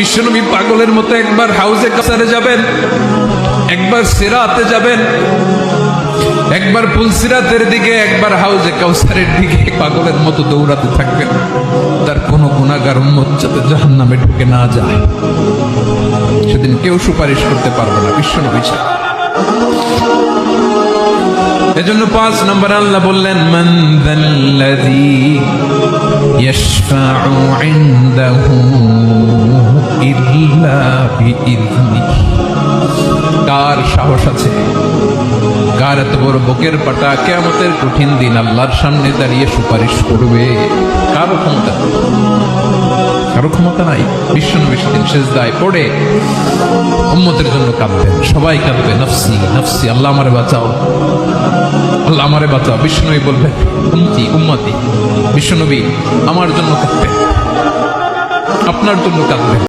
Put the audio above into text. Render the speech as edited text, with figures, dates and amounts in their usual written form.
বিশ্বনবী পাগলের মতো একবার হাউজে কাসারে যাবেন, একবার সিরাতে যাবেন, একবার পুলসিরাতের দিকে, একবার হাউজে কাউসারের দিকে পাগলের মতো দৌড়াতে থাকবেন। তার কোনো গুনাহগার উম্মত যাতে জাহান্নামে ঢুকে না যায়, সেদিন কেউ সুপারিশ করতে পারবে না বিশ্বনবী ছাড়া। এজন্য 5 নম্বর আল্লাহ বললেন, মান যাল্লাযী ইয়াশফাউ ইনদাহু ইল্লা বিইযনিহি। কার সাহস আছে, কার এত বড় বুকের পাটা কিয়ামতের কঠিন দিন আল্লাহর সামনে দাঁড়িয়ে সুপারিশ করবে? কারো ক্ষমতা, কারো ক্ষমতা নাই। বিশ্বনবী সেদিন সিজদায় পড়ে উম্মতের জন্য কাঁদবেন, সবাই কাঁদবে, নফসি নফসি, আল্লাহ আমারে বাঁচাও, আল্লাহ আমারে বাঁচাও। বিশ্বনবী বলবেন, উম্মতি উম্মতি। বিশ্বনবী আমার জন্য কাঁদবেন, আপনার জন্য কাঁদবেন।